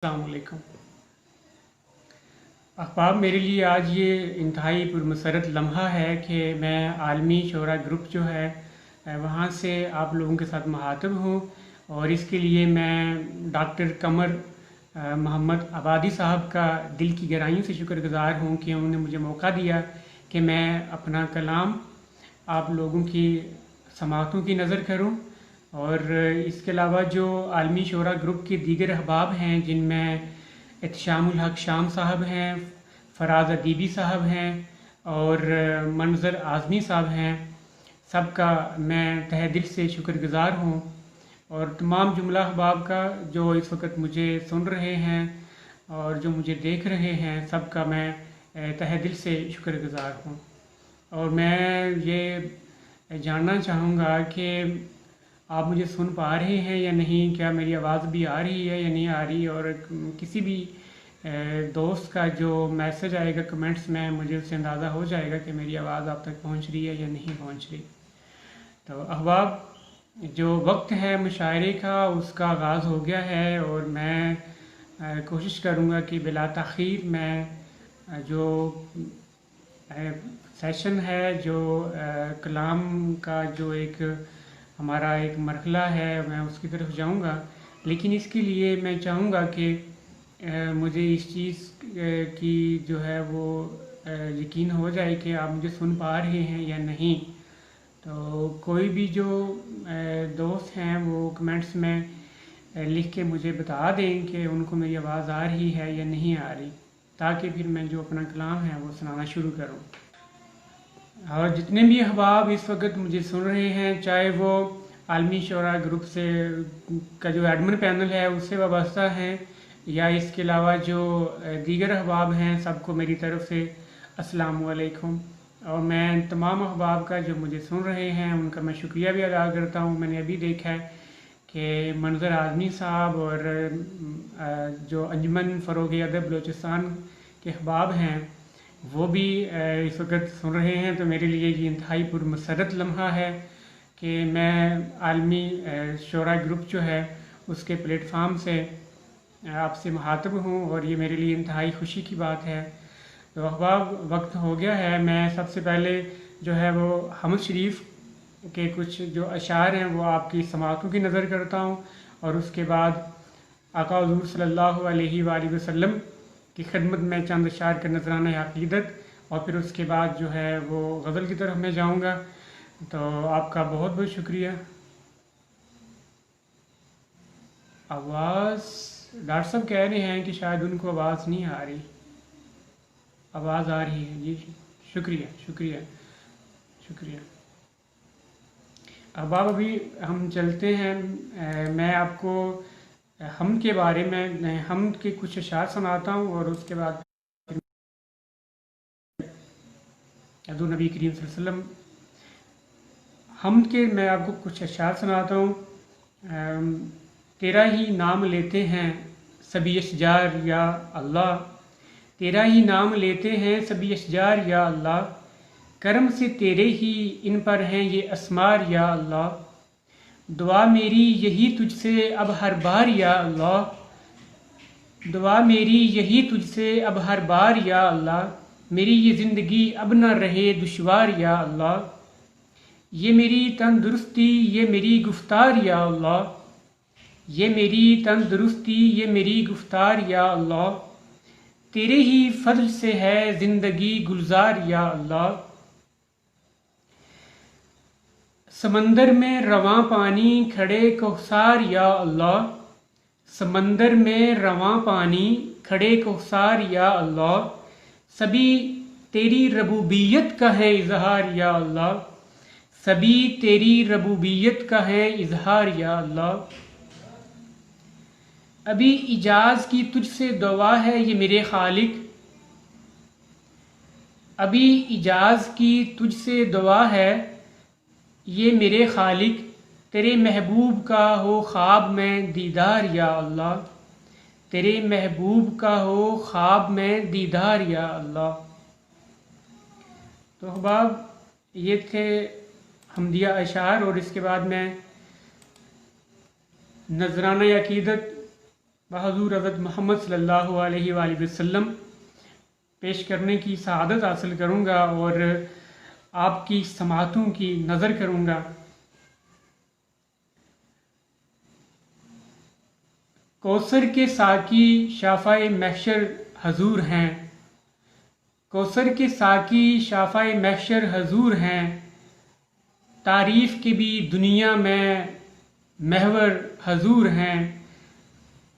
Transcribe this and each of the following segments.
अस्सलाम वालेकुम। अहबाब, मेरे लिए आज ये इंतहाई पुरमसरत लम्हा है कि मैं आलमी शोरा ग्रुप जो है वहाँ से आप लोगों के साथ मुखातब हूँ। और इसके लिए मैं डॉक्टर कमर मोहम्मद आबादी साहब का दिल की गहराइयों से शुक्रगुज़ार हूँ कि उन्होंने मुझे मौका दिया कि मैं अपना कलाम आप लोगों की समाअतों की नज़र करूँ। और इसके अलावा जो आलमी शोरा ग्रुप के दीगर अहबाब हैं, जिनमें एहतशामुल हक शाम साहब हैं, फराज अदीबी साहब हैं और मंजर आज़मी साहब हैं, सबका मैं तहे दिल से शुक्रगुज़ार हूँ। और तमाम जुमला अहबाब का जो इस वक्त मुझे सुन रहे हैं और जो मुझे देख रहे हैं, सबका मैं तहे दिल से शुक्रगुज़ार हूँ। और मैं ये जानना चाहूँगा कि आप मुझे सुन पा रहे हैं या नहीं, क्या मेरी आवाज़ भी आ रही है या नहीं आ रही। और किसी भी दोस्त का जो मैसेज आएगा कमेंट्स में, मुझे उससे अंदाज़ा हो जाएगा कि मेरी आवाज़ आप तक पहुंच रही है या नहीं पहुंच रही। तो अहबाब, जो वक्त है मुशायरे का उसका आगाज़ हो गया है और मैं कोशिश करूँगा कि बिला ताख़ीर मैं जो सेशन है, जो कलाम का जो एक हमारा एक मरहला है, मैं उसकी तरफ जाऊंगा। लेकिन इसके लिए मैं चाहूँगा कि मुझे इस चीज़ की जो है वो यकीन हो जाए कि आप मुझे सुन पा रहे हैं या नहीं। तो कोई भी जो दोस्त हैं वो कमेंट्स में लिख के मुझे बता दें कि उनको मेरी आवाज़ आ रही है या नहीं आ रही, ताकि फिर मैं जो अपना कलाम है वो सुनाना शुरू करूँ। और जितने भी अहबाब इस वक्त मुझे सुन रहे हैं, चाहे वो आलमी शोरा ग्रुप से का जो एडमिन पैनल है उससे वाबस्ता हैं या इसके अलावा जो दीगर अहबाब हैं, सबको मेरी तरफ से अस्सलाम वालेकुम। और मैं तमाम अहबाब का जो मुझे सुन रहे हैं उनका मैं शुक्रिया भी अदा करता हूँ। मैंने अभी देखा है कि मंजर आज़मी साहब और जो अंजुमन फ़रोग़ अदब बलूचिस्तान के अहबाब हैं वो भी इस वक्त सुन रहे हैं। तो मेरे लिए ये इंतहाई पुरमसरत लम्हा है कि मैं आलमी शोरा ग्रुप जो है उसके प्लेटफार्म से आपसे मुखातब हूँ और ये मेरे लिए इंतहाई खुशी की बात है। तो अहबाब, वक्त हो गया है। मैं सबसे पहले जो है वो हमद शरीफ के कुछ जो अशार हैं वो आपकी समाअतों की नज़र करता हूँ और उसके बाद आका हुज़ूर सल्लल्लाहु अलैहि वसल्लम की खिदमत में चंद अशार का नजराना अक़ीदत, और फिर उसके बाद जो है वो गज़ल की तरफ मैं जाऊँगा। तो आपका बहुत बहुत शुक्रिया। आवाज़, डॉक्टर साहब कह रहे हैं कि शायद उनको आवाज़ नहीं आ रही। आवाज़ आ रही है जी, शुक्रिया शुक्रिया शुक्रिया। अब अभी हम चलते हैं। मैं आपको हमद के बारे में, हमद के कुछ अशार सुनाता हूँ और उसके बाद हज़रत नबी करीम सल्लल्लाहु अलैहि वसल्लम, हमद के मैं आपको कुछ अशार सुनाता हूँ। तेरा ही नाम लेते हैं सभी अशजार या अल्लाह, तेरा ही नाम लेते हैं सभी अशजार या अल्लाह, करम से तेरे ही इन पर हैं ये अस्मार या अल्लाह, दुआ मेरी यही तुझसे अब हर बार या अल्लाह, दुआ मेरी यही तुझसे अब हर बार या अल्लाह, मेरी ये ज़िंदगी अब न रहे दुश्वार या अल्लाह, ये मेरी तंदुरुस्ती ये मेरी गुफ्तार या अल्लाह, ये मेरी तंदुरुस्ती ये मेरी गुफ्तार या अल्लाह, तेरे ही फजल से है ज़िंदगी गुलजार या अल्लाह, समंदर में रवां पानी खड़े कोहसार या अल्लाह, समंदर में रवां पानी खड़े कोहसार या अल्लाह, सभी तेरी रबूबियत का है इजहार या अल्लाह, सभी तेरी रबूबियत का है इजहार या अल्लाह, अभी इजाज़ की तुझसे दुआ है ये मेरे खालिक, अभी इजाज़ की तुझसे दुआ है ये मेरे खालिक, तेरे महबूब का हो ख्वाब में दीदार या अल्लाह, तेरे महबूब का हो ख्वाब में दीदार या अल्लाह। तो अहबाब, ये थे हमदिया अशार और इसके बाद मैं नजराना अक़ीदत बहज़ूर हज़रत मोहम्मद सल्लल्लाहु अलैहि वसल्लम पेश करने की सआदत हासिल करूँगा और आपकी समातों की नज़र करूँगा। कौसर के साकी शाफ़ाए महशर हजूर हैं, कौसर के साकी शाफ़ाए महशर हजूर हैं, तारीफ़ के भी दुनिया में महवर हजूर हैं,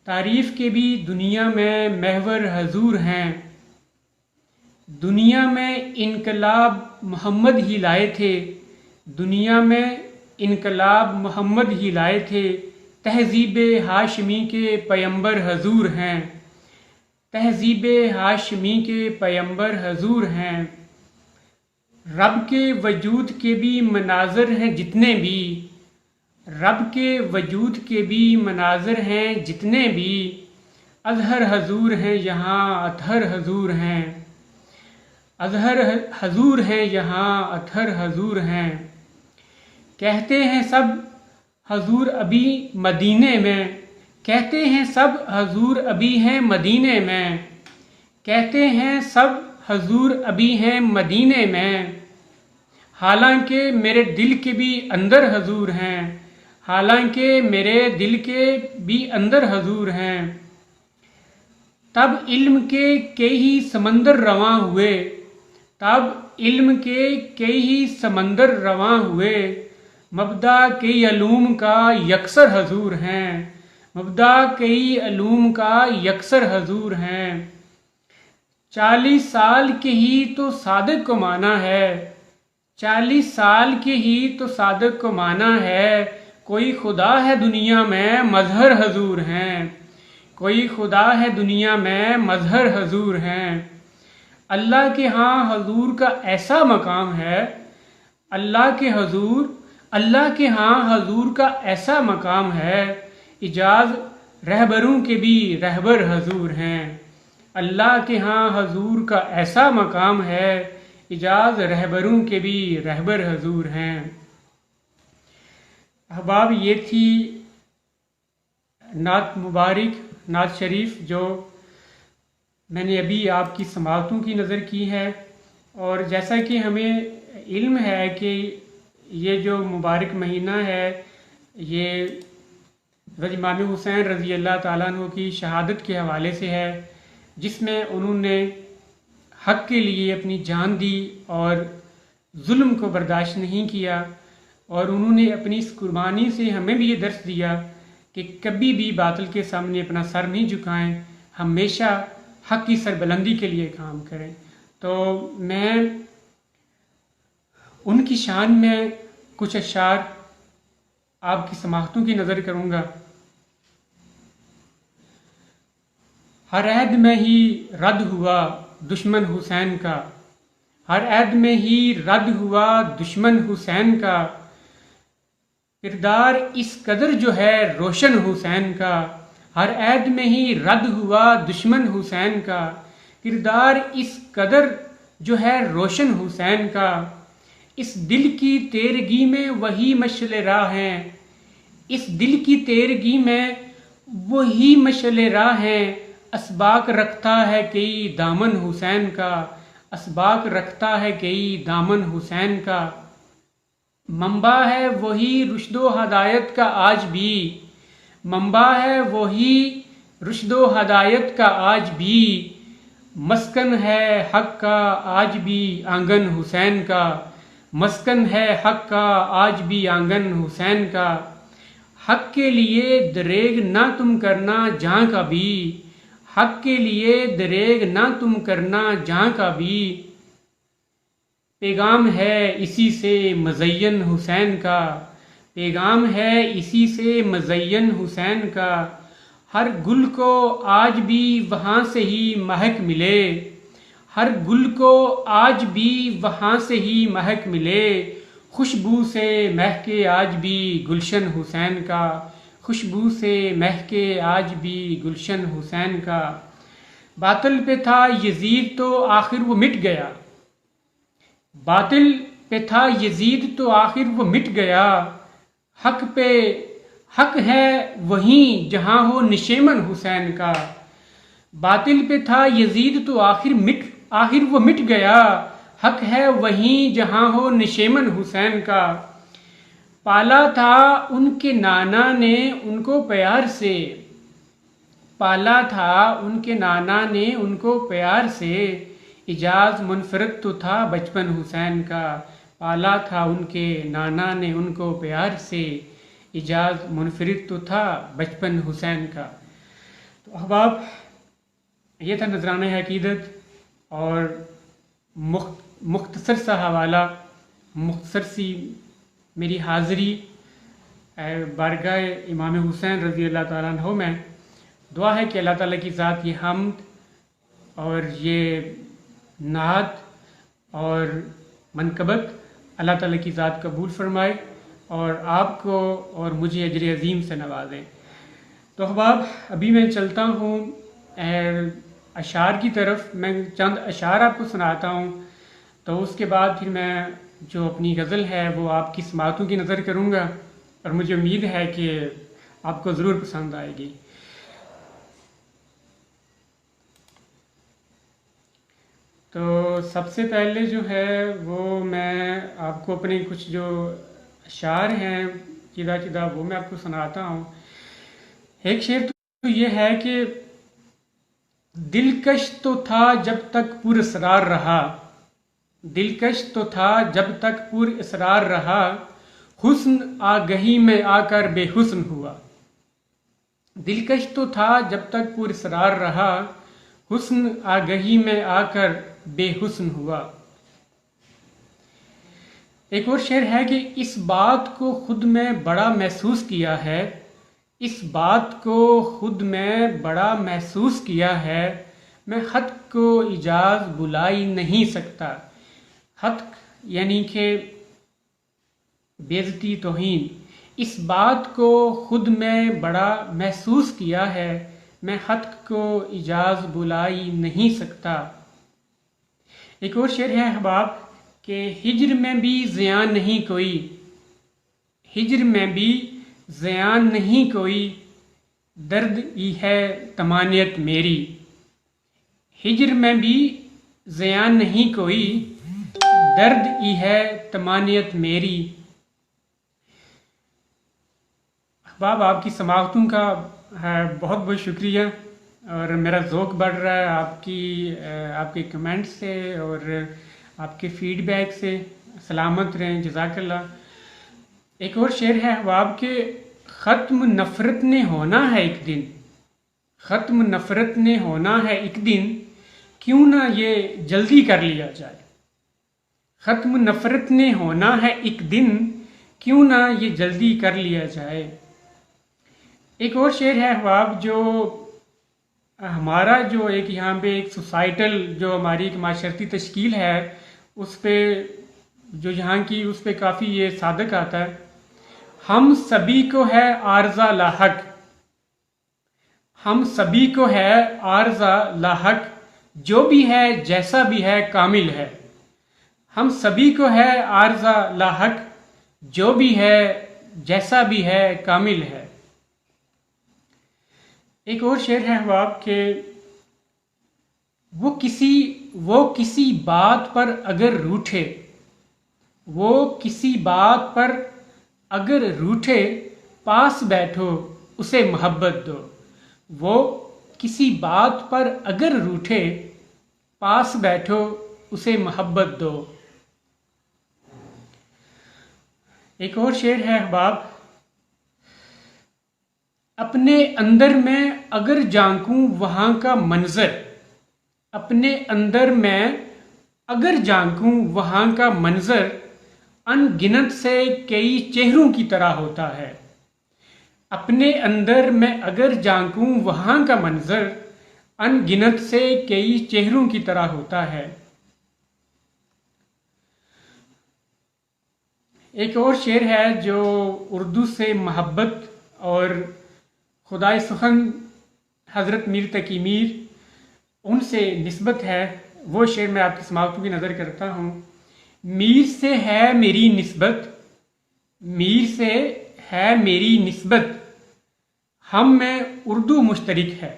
तारीफ़ के भी दुनिया में महवर हजूर हैं। दुनिया में इनकलाब मोहम्मद ही लाए थे, दुनिया में इनकलाब मोहम्मद ही लाए थे, तहज़ीब हाशमी के पैगंबर हजूर हैं, तहज़ीब हाशमी के पैगंबर हजूर हैं। रब के वजूद के भी मनाज़र हैं जितने भी, रब के वजूद के भी मनाज़र हैं जितने भी, अज़हर हजूर हैं यहाँ अतहर हजूर हैं, अज़हर हजूर हैं यहाँ अतहर हजूर हैं। कहते हैं सब हजूर अभी मदीने में, कहते हैं सब हजूर अभी हैं मदीने में, कहते हैं सब हजूर अभी हैं मदीने में। हालांकि मेरे दिल के भी अंदर हजूर हैं, हालांकि मेरे दिल के भी अंदर हजूर हैं। तब इल्म के कई ही समंदर रवां हुए, तब इल्म के कई ही समंदर रवां हुए, मबदा कई अलूम का यकसर हजूर हैं, मबदा कई अलूम का यकसर हजूर हैं। 40 साल के ही तो सादिक को माना है, 40 साल के ही तो सादिक को माना है, कोई खुदा है दुनिया में मजहर हजूर हैं, कोई खुदा है दुनिया में मजहर हजूर हैं। अल्लाह के हाँ हजूर का ऐसा मकाम है, अल्लाह के हजूर, अल्लाह के हाँ हजूर का ऐसा मकाम है, इजाज़ रहबरों के भी रहबर हजूर हैं। अल्लाह के हाँ हजूर का ऐसा मकाम है, इजाज़ रहबरों के भी रहबर हजूर हैं। अहबाब, ये थी नात मुबारक, नात शरीफ जो मैंने अभी आपकी समातों की नज़र की है। और जैसा कि हमें इल्म है कि ये जो मुबारक महीना है ये हज़रत इमाम हुसैन रज़ी अल्लाह ताला अन्हु की शहादत के हवाले से है, जिसमें उन्होंने हक़ के लिए अपनी जान दी और जुल्म को बर्दाश्त नहीं किया। और उन्होंने अपनी इस कुर्बानी से हमें भी ये दर्स दिया कि कभी भी बातिल के सामने अपना सर नहीं झुकाएं, हमेशा हक़ की सरबुलंदी के लिए काम करें। तो मैं उनकी शान में कुछ अशार आपकी समाअतों की नज़र करूँगा। हर ऐद में ही रद्द हुआ दुश्मन हुसैन का, हर ऐद में ही रद्द हुआ दुश्मन हुसैन का, किरदार इस कदर जो है रोशन हुसैन का, हर ऐद में ही रद्द हुआ दुश्मन हुसैन का, किरदार इस कदर जो है रोशन हुसैन का। इस दिल की तेरगी में वही मशअले राह हैं, इस दिल की तेरगी में वही मशअले राह हैं, असबाक रखता है कई दामन हुसैन का, असबाक रखता है कई दामन हुसैन का। मंबा है वही रुश्दो हदायत का आज भी, मंबा है वही रुश्दो हदायत का आज भी, मस्कन है हक का आज भी आंगन हुसैन का, मस्कन है हक का आज भी आंगन हुसैन का। हक के लिए दरेग ना तुम करना जहाँ का भी, हक के लिए दरेग ना तुम करना जहाँ का भी, पैगाम है इसी से मज़य्यन हुसैन का, पैगाम है इसी से मज़य्यन हुसैन का। हर गुल को आज भी वहाँ से ही महक मिले, हर गुल को आज भी वहाँ से ही महक मिले, खुशबू से महके आज भी गुलशन हुसैन का, खुशबू से महके आज भी गुलशन हुसैन का। बातिल पे था यजीद तो आखिर वो मिट गया, बातिल पे था यजीद तो आखिर वो मिट गया, हक हक है वहीं जहां हो निशेमन हुसैन का। बातिल पे था यजीद तो आखिर वो मिट गया। हक है वहीं जहां हो निशेमन हुसैन का। पाला था उनके नाना ने उनको प्यार से। पाला था उनके नाना ने उनको प्यार से। इजाज मुनफरद तो था बचपन हुसैन का। पाला था उनके नाना ने उनको प्यार से। इजाज मुनफरद तो था बचपन हुसैन का। तो अहबाब, ये था नजराना अकीदत और मुख्तसर सा हवाला, मुख्तसर सी मेरी हाज़िरी बारगाह इमाम हुसैन रज़ी अल्लाह ताला अन्हु में। दुआ है कि अल्लाह ताला की ज़ात ये हम्द और ये नात और मनकबत अल्लाह ताला की ज़ात कबूल फरमाए और आपको और मुझे अजर अज़ीम से नवाजें। तो अहबाब, अभी मैं चलता हूँ अशार की तरफ। मैं चंद अशार आपको सुनाता हूँ, तो उसके बाद फिर मैं जो अपनी गज़ल है वो आपकी समातों की नज़र करूँगा और मुझे उम्मीद है कि आपको ज़रूर पसंद आएगी। तो सबसे पहले जो है वो मैं आपको अपने कुछ जो अशार हैं चिदा चिदा वो मैं आपको सुनाता हूँ। एक शेर तो ये है कि दिलकश तो था जब तक पुरअसरार रहा। दिलकश तो था जब तक पुरअसरार रहा। हुस्न आगही में आकर बेहुस्न हुआ। दिलकश तो था जब तक पुरअसरार रहा। हुस्न आगही में आकर बेहुस्न हुआ। एक और शेर है कि इस बात को खुद में बड़ा महसूस किया है। इस बात को खुद में बड़ा महसूस किया है। मैं हद को इजाज़ बुलाई नहीं सकता। हद यानी कि बेइज्जती, तौहीन। इस बात को खुद में बड़ा महसूस किया है। मैं हद को इजाज़ बुलाई नहीं सकता। एक और शेर है अहबाब कि हिज्र में भी ज़ियान नहीं कोई। हिज्र में भी ज़ियान नहीं कोई। दर्द ही है तमानियत मेरी। हिज्र में भी ज़ियान नहीं कोई। दर्द ही है तमानियत मेरी। अहबाब, आपकी समाअतों का बहुत बहुत शुक्रिया और मेरा ज़ौक़ बढ़ रहा है आपके कमेंट से और आपके फ़ीडबैक से। सलामत रहें, जज़ाकल्लाह। एक और शेर है अहबाब के ख़त्म नफ़रत ने होना है एक दिन। ख़त्म नफ़रत ने होना है एक दिन। क्यों ना ये जल्दी कर लिया जाए। ख़त्म नफ़रत ने होना है एक दिन। क्यों ना ये जल्दी कर लिया जाए। एक और शेर है अहबाब जो हमारा जो एक यहाँ पे एक सोसाइटल जो हमारी एक माशरती तश्कील है उस पर जो यहाँ की उस पर काफ़ी ये सादक आता है। हम सभी को है आर्ज़ा लाहक। हम सभी को है आर्ज़ा लाहक। जो भी है जैसा भी है कामिल है। हम सभी को है आर्ज़ा लाहक। जो भी है जैसा भी है कामिल है। एक और शेर है अहबाब के वो किसी बात पर अगर रूठे। वो किसी बात पर अगर रूठे पास बैठो उसे मोहब्बत दो। वो किसी बात पर अगर रूठे पास बैठो उसे मोहब्बत दो। एक और शेर है अहबाब अपने अंदर में अगर झांकूं वहाँ का मंजर। अपने अंदर में अगर झांकूं वहाँ का मंजर अनगिनत से कई चेहरों की तरह होता है। अपने अंदर में अगर झांकूं वहाँ का मंजर अनगिनत से कई चेहरों की तरह होता है। एक और शेर है जो उर्दू से मोहब्बत और खुदाए सुखन हज़रत मीर तकी मीर उनसे निस्बत है। वो शेर मैं आपकी समाअतों की नज़र करता हूँ। मीर से है मेरी निस्बत। मीर से है मेरी निस्बत। हम में उर्दू मुश्तरक है।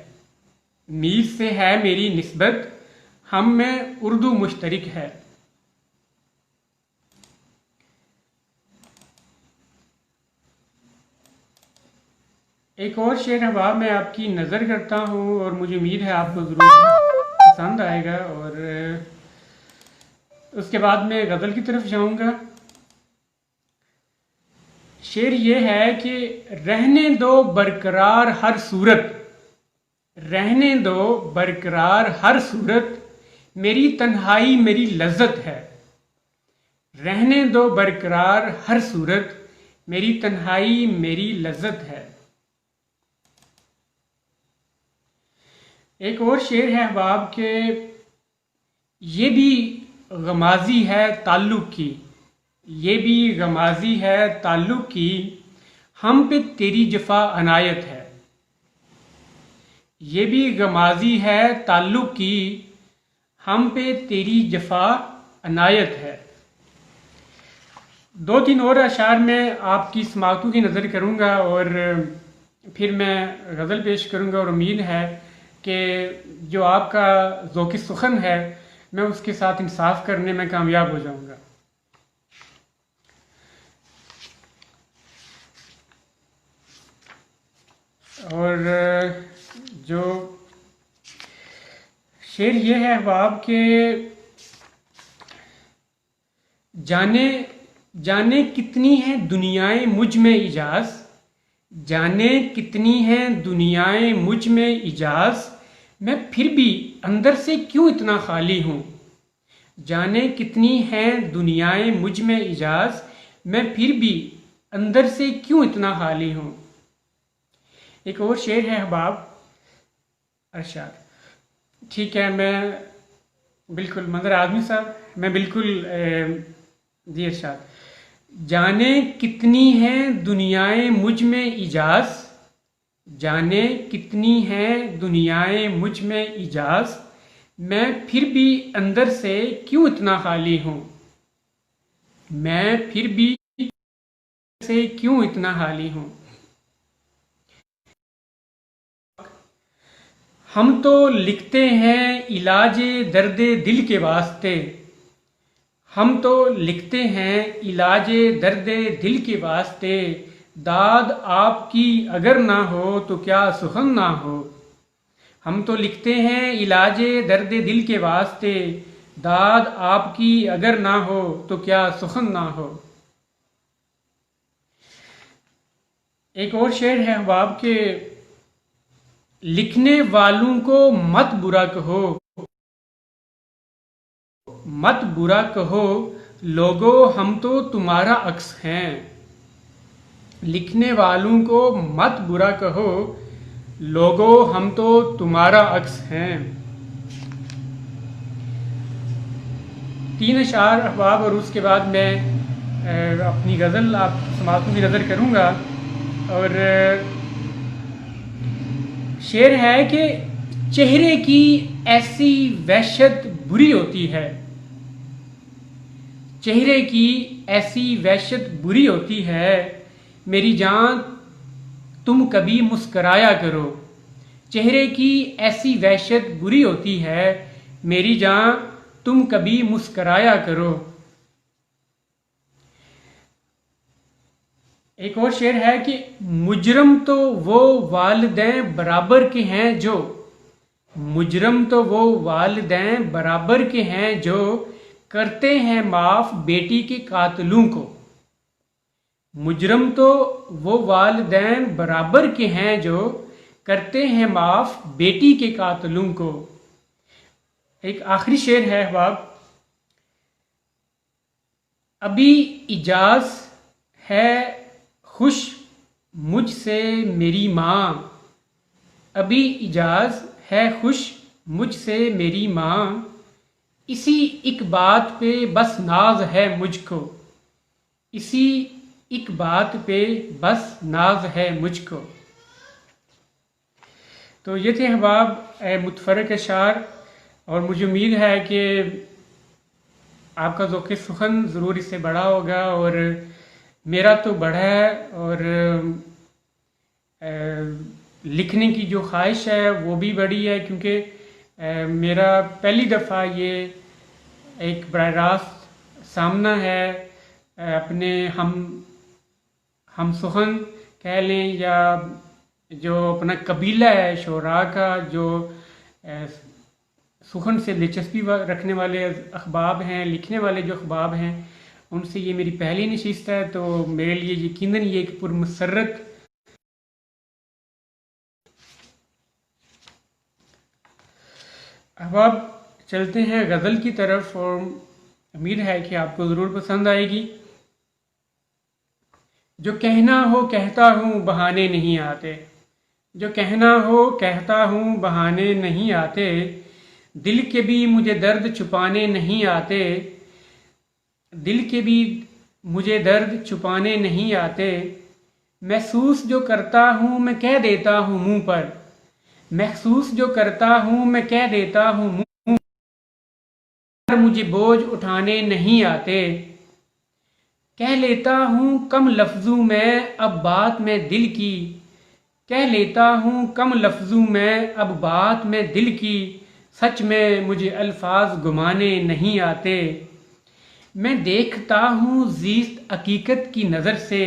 मीर से है मेरी निस्बत, हम में उर्दू मुश्तरक है। एक और शेर अहबाब मैं आपकी नज़र करता हूँ और मुझे उम्मीद है आपको ज़रूर पसंद आएगा, और उसके बाद मैं गज़ल की तरफ जाऊँगा। शेर ये है कि रहने दो बरकरार हर सूरत, रहने दो बरकरार हर सूरत, मेरी तन्हाई मेरी लज्जत है। रहने दो बरकरार हर सूरत, मेरी तन्हाई मेरी लज्जत है। एक और शेर है अहबाब के, ये भी गमाजी है ताल्लुक़ की, ये भी गमाजी है ताल्लुक़ की, हम पे तेरी जफ़ा अनायत है। ये भी गमाजी है ताल्लुक़ की, हम पे तेरी जफ़ा अनायत है। दो तीन और अशार में आपकी समाअतों की नज़र करूँगा और फिर मैं गज़ल पेश करूँगा, और उम्मीद है कि जो आपका ज़ौक़ सुखन है मैं उसके साथ इंसाफ करने में कामयाब हो जाऊँगा। और जो शेर ये है अहबाब के, जाने जाने कितनी है दुनियाएं मुझ में इजाज़, जाने कितनी हैं दुनियाएं मुझ में इजाज़, मैं फिर भी अंदर से क्यों इतना खाली हूँ। जाने कितनी हैं दुनियाएं मुझ में इजाज़, मैं फिर भी अंदर से क्यों इतना खाली हूँ। एक और शेर है अहबाब, अरशाद। ठीक है, मैं बिल्कुल मंजर आदमी साहब, मैं बिल्कुल जी अरशाद। जाने कितनी हैं दुनियाएं मुझ में इजाज़, जाने कितनी हैं दुनियाएं मुझ में इजाज़, मैं फिर भी अंदर से क्यों इतना खाली हूँ। मैं फिर भी से क्यों इतना खाली हूँ। हम तो लिखते हैं इलाजे दर्दे दिल के वास्ते, हम तो लिखते हैं इलाजे दर्दे दिल के वास्ते, दाद आपकी अगर ना हो तो क्या सुखन ना हो। हम तो लिखते हैं इलाजे दर्दे दिल के वास्ते, दाद आपकी अगर ना हो तो क्या सुखन ना हो। एक और शेर है अहबाब के, लिखने वालों को मत बुरा कहो, मत बुरा कहो लोगो हम तो तुम्हारा अक्स हैं। लिखने वालों को मत बुरा कहो लोगो हम तो तुम्हारा अक्स हैं। तीन अशार अहबाब और उसके बाद मैं अपनी गज़ल आप समाअतों की नज़र करूँगा। और शेर है कि चेहरे की ऐसी वहशत बुरी होती है, चेहरे की ऐसी वहशत बुरी होती है, मेरी जान तुम कभी मुस्कराया करो। चेहरे की ऐसी वहशत बुरी होती है, मेरी जान तुम कभी मुस्कराया करो। एक और शेर है कि मुजरम तो वो वालिदैन बराबर के हैं जो, मुजरम तो वो वालिदैन बराबर के हैं जो, करते हैं माफ बेटी के कातिलों को। मुजरम तो वो वालिदैन बराबर के हैं जो, करते हैं माफ बेटी के कातिलों को। एक आखिरी शेर है अहबाब, अभी इजाज़ है खुश मुझसे मेरी माँ, अभी इजाज़ है खुश मुझसे मेरी माँ, इसी एक बात पे बस नाज है मुझको, इसी एक बात पे बस नाज है मुझको। तो ये थे अहबाब मुतफरक अशार, और मुझे उम्मीद है कि आपका ज़ौक़ सुखन ज़रूर इससे बड़ा होगा, और मेरा तो बढ़ा है। और लिखने की जो ख्वाहिश है वो भी बड़ी है, क्योंकि मेरा पहली दफ़ा ये एक बराह रास्त सामना है अपने हम सुखन कह लें या जो अपना कबीला है शोरा का, जो सुखन से दिलचस्पी रखने वाले अखबाब हैं, लिखने वाले जो अखबाब हैं, उनसे ये मेरी पहली नशिस्त है। तो मेरे लिए यकीनन ये एक पुरमसरत अब आप चलते हैं गज़ल की तरफ, और उम्मीद है कि आपको ज़रूर पसंद आएगी। जो कहना हो कहता हूँ बहाने नहीं आते, जो कहना हो कहता हूँ बहाने नहीं आते, दिल के भी मुझे दर्द छुपाने नहीं आते, दिल के भी मुझे दर्द छुपाने नहीं आते, महसूस जो करता हूँ मैं कह देता हूँ मुँह पर, महसूस जो करता हूँ मैं कह देता हूँ मुँह पर, मुझे बोझ उठाने नहीं आते, कह लेता हूँ कम लफ्ज़ों में अब बात में दिल की, कह लेता हूँ कम लफ्ज़ों में अब बात में दिल की, सच में मुझे अल्फाज घुमाने नहीं आते, मैं देखता हूँ ज़ीस्त हकीकत की नज़र से,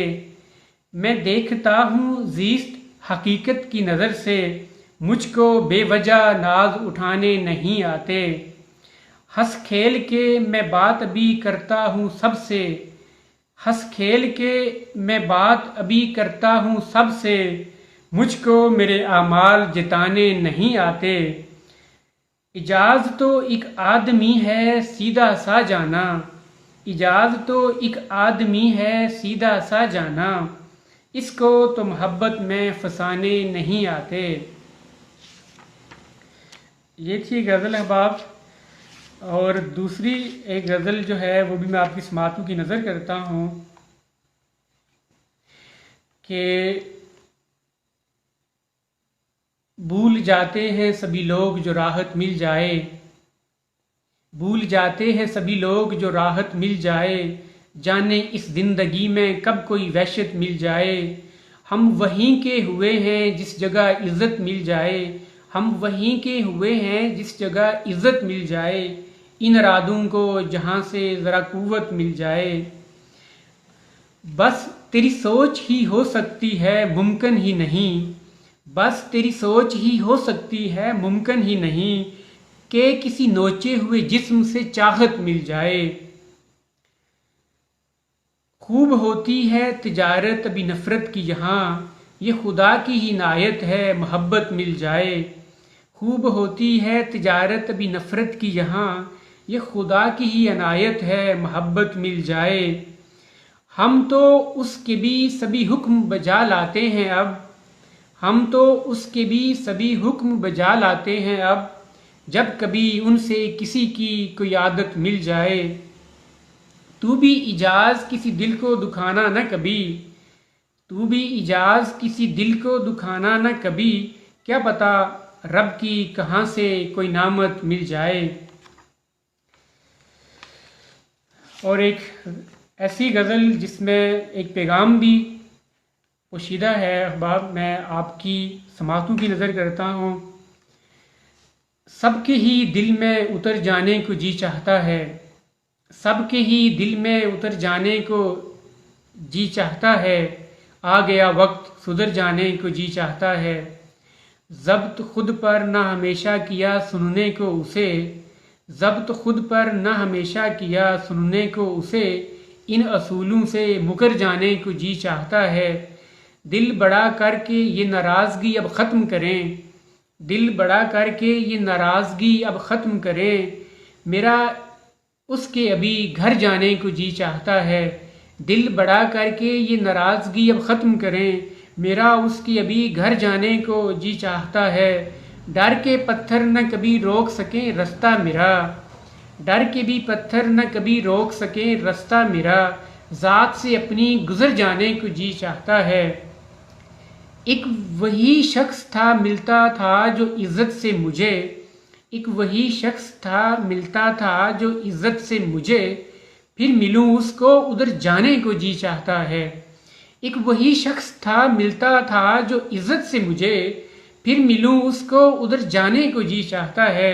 मैं देखता हूँ ज़ीस्त हकीकत की नज़र से, मुझको बेवजह नाज उठाने नहीं आते, हंस खेल के मैं बात भी करता हूँ सबसे, हंस खेल के मैं बात अभी करता हूँ सबसे, मुझको मेरे आमाल जिताने नहीं आते, इजाज़ तो एक आदमी है सीधा सा जाना, इजाज़ तो एक आदमी है सीधा सा जाना, इसको तो मोहब्बत में फंसाने नहीं आते। ये थी गज़ल अहबाब। और दूसरी एक गज़ल जो है वो भी मैं आपकी समातों की नज़र करता हूँ कि भूल जाते हैं सभी लोग जो राहत मिल जाए, भूल जाते हैं सभी लोग जो राहत मिल जाए, जाने इस ज़िंदगी में कब कोई वहशत मिल जाए, हम वहीं के हुए हैं जिस जगह इज़्ज़त मिल जाए, हम वहीं के हुए हैं जिस जगह इज़्ज़त मिल जाए, इन इरादों को जहाँ से ज़रा कुव्वत मिल जाए, बस तेरी सोच ही हो सकती है मुमकिन ही नहीं, बस तेरी सोच ही हो सकती है मुमकिन ही नहीं, कि किसी नोचे हुए जिस्म से चाहत मिल जाए, खूब होती है तिजारत अभी नफ़रत की यहाँ, ये खुदा की ही इनायत है मोहब्बत मिल जाए, खूब होती है तिजारत अभी नफ़रत की यहाँ, ये खुदा की ही इनायत है मोहब्बत मिल जाए, हम तो उसके भी सभी हुक्म बजा लाते हैं अब, हम तो उसके भी सभी हुक्म बजा लाते हैं अब, जब कभी उनसे किसी की कोई आदत मिल जाए, तू भी इजाज़ किसी दिल को दुखाना न कभी, तू भी इजाज़ किसी दिल को दुखाना न कभी, क्या पता रब की कहाँ से कोई नामत मिल जाए। और एक ऐसी गज़ल जिसमें एक पैगाम भी पोशीदा है अहबाब, मैं आपकी समातों की नज़र करता हूँ। सबके ही दिल में उतर जाने को जी चाहता है, सबके ही दिल में उतर जाने को जी चाहता है, आ गया वक्त सुधर जाने को जी चाहता है, ज़ब्त खुद पर ना हमेशा किया सुनने को उसे, ज़ब्त खुद पर ना हमेशा किया सुनने को उसे, इन असूलों से मुकर जाने को जी चाहता है, दिल बड़ा करके ये नाराज़गी अब ख़त्म करें, दिल बड़ा करके ये नाराज़गी अब ख़त्म करें, मेरा उसके अभी घर जाने को जी चाहता है, दिल बड़ा करके ये नाराज़गी अब ख़त्म करें, मेरा उसके अभी घर जाने को जी चाहता है, डर के पत्थर न कभी रोक सकें रास्ता मेरा, डर के भी पत्थर न कभी रोक सकें रास्ता मेरा, ज़ात से अपनी गुज़र जाने को जी चाहता है, एक वही शख्स था मिलता था जो इज़्ज़त से मुझे, एक वही शख्स था मिलता था जो इज़्ज़त से मुझे, फिर मिलूं उसको उधर जाने को जी चाहता है, एक वही शख्स था मिलता था जो इज़्ज़त से मुझे, फिर मिलूं उसको उधर जाने को जी चाहता है।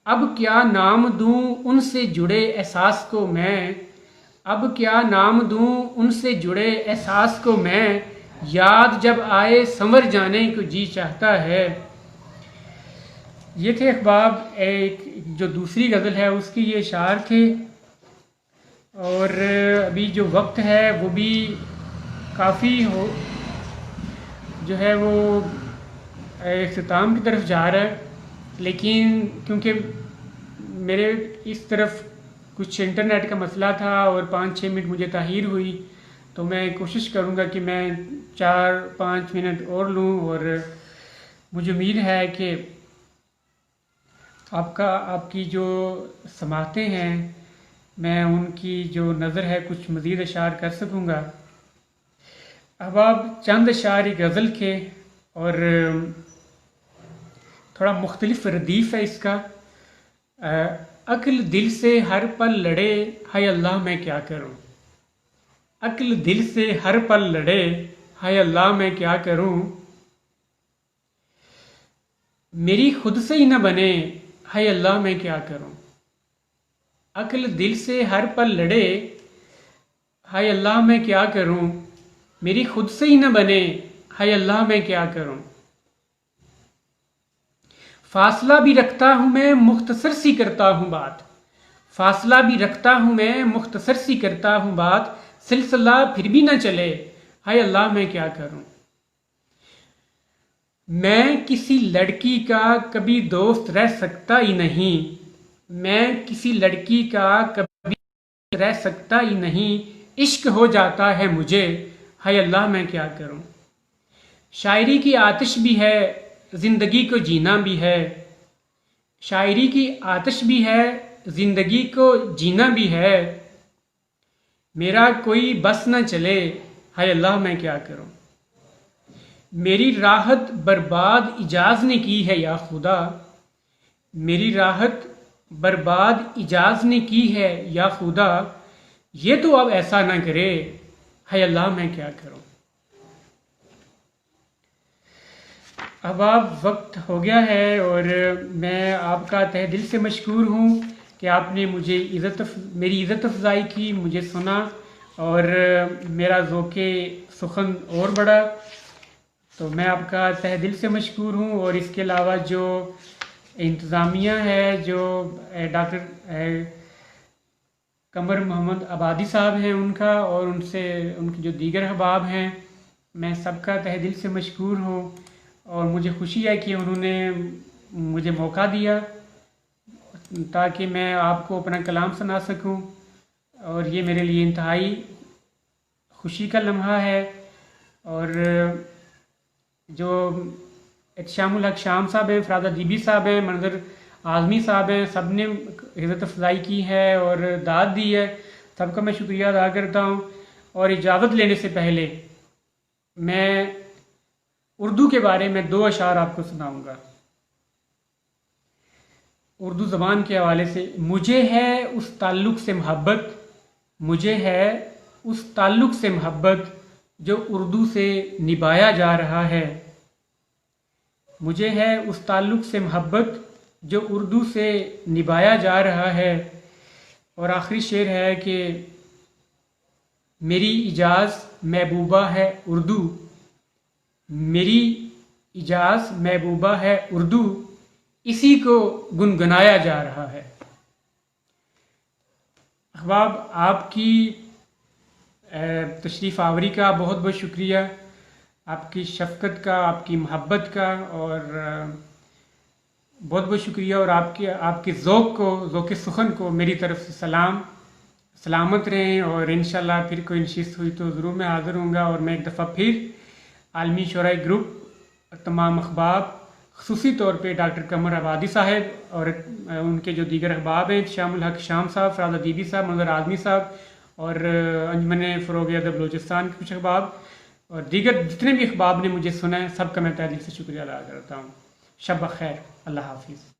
अब क्या नाम दूं उनसे जुड़े एहसास को मैं, अब क्या नाम दूं उनसे जुड़े एहसास को मैं, याद जब आए संवर जाने को जी चाहता है। ये थे अहबाब। एक जो दूसरी गज़ल है उसकी ये अशार थे। और अभी जो वक्त है वो भी काफ़ी हो जो है वो इख्तिताम की तरफ जा रहा है, लेकिन क्योंकि मेरे इस तरफ कुछ इंटरनेट का मसला था और 5-6 मिनट मुझे ताख़ीर हुई, तो मैं कोशिश करूँगा कि मैं 4-5 मिनट और लूँ। और मुझे उम्मीद है कि आपकी जो समातें हैं मैं उनकी जो नज़र है कुछ मज़ीद अशार कर सकूँगा। अब आप चंद अशार गज़ल के, और थोड़ा मुख्तलिफ रदीफ़ है इसका। अक्ल दिल से हर पल लड़े, हाय अल्लाह मैं क्या करूं। अक्ल दिल से हर पल लड़े, हाय अल्लाह मैं क्या करूं। मेरी खुद से ही न बने, हाय अल्लाह मैं क्या करूं। अक्ल दिल से हर पल लड़े, हाय अल्लाह मैं क्या करूं। मेरी खुद से ही न बने, हाय अल्लाह मैं क्या करूं। फासला भी रखता हूँ मैं, मुख्तसर सी करता हूँ बात। फासला भी रखता हूँ मैं, मुख्तसर सी करता हूँ बात। सिलसिला फिर भी न चले, हाय अल्लाह मैं क्या करूं। मैं किसी लड़की का कभी दोस्त रह सकता ही नहीं। मैं किसी लड़की का कभी रह सकता ही नहीं। इश्क हो जाता है मुझे, हाय अल्लाह मैं क्या करूं। शायरी की आतिश भी है, जिंदगी को जीना भी है। शायरी की आतिश भी है, जिंदगी को जीना भी है। मेरा कोई बस न चले, हाय अल्लाह मैं क्या करूं। मेरी राहत बर्बाद इजाज ने की है या खुदा। मेरी राहत बर्बाद इजाज ने की है या खुदा। ये तो अब ऐसा ना करे, हाय अल्लाह मैं क्या करूं। अब आप वक्त हो गया है और मैं आपका तहे दिल से मशकूर हूँ कि आपने मुझे मेरी इज़्ज़त अफजाई की, मुझे सुना और मेरा ज़ौक़े सुखन और बढ़ा। तो मैं आपका तहे दिल से मशकूर हूँ। और इसके अलावा जो इंतज़ामिया है, जो डॉक्टर कमर मोहम्मद आबादी साहब हैं उनका, और उनके जो दीगर अहबाब हैं, मैं सबका तहे दिल से मशकूर हूँ। और मुझे खुशी है कि उन्होंने मुझे मौका दिया ताकि मैं आपको अपना कलाम सुना सकूं, और ये मेरे लिए इंतहाई खुशी का लम्हा है। और जो एहतशामुल हक शाम साहब हैं, फ़राज़ अदीबी साहब हैं, मंजर आज़मी साहब हैं, सब ने इज़्ज़त अफजाई की है और दाद दी है। सबका मैं शुक्रिया अदा करता हूँ। और इजाज़त लेने से पहले मैं उर्दू के बारे में 2 अशार आपको सुनाऊंगा उर्दू ज़बान के हवाले से। मुझे है उस ताल्लुक़ से मोहब्बत, मुझे है उस ताल्लुक़ से मोहब्बत जो उर्दू से निभाया जा रहा है। मुझे है उस ताल्लुक़ से मोहब्बत जो उर्दू से निभाया जा रहा है। और आखिरी शेर है कि मेरी इजाज़ महबूबा है उर्दू, मेरी इजाज़ महबूबा है उर्दू, इसी को गुनगुनाया जा रहा है। अहबाब, आपकी तशरीफ़ आवरी का बहुत बहुत शुक्रिया, आपकी शफ़क़त का, आपकी मोहब्बत का, और बहुत बहुत शुक्रिया। और आपके ज़ौक़ सुखन को मेरी तरफ़ से सलामत रहें। और इंशाअल्लाह फिर कोई नशिस्त हुई तो ज़रूर मैं हाज़िर होऊंगा। और मैं एक दफ़ा फिर आलमी शोराई ग्रुप, तमाम अहबाब, ख़ुसूसी तौर पे डॉक्टर कमर आबादी साहब और उनके जो दीगर अहबाब हैं, शामुल हक शाम साहब, फ़राज़ अदीबी साहब, मंजर आज़मी साहब, और अंजुमन फ़रोग़ अदब बलूचिस्तान के कुछ अहबाब, और दीगर जितने भी अहबाब ने मुझे सुना है, सबका मैं तहे दिल से शुक्रिया अदा करता हूँ। शब ब खैर, अल्लाह हाफ़िज़।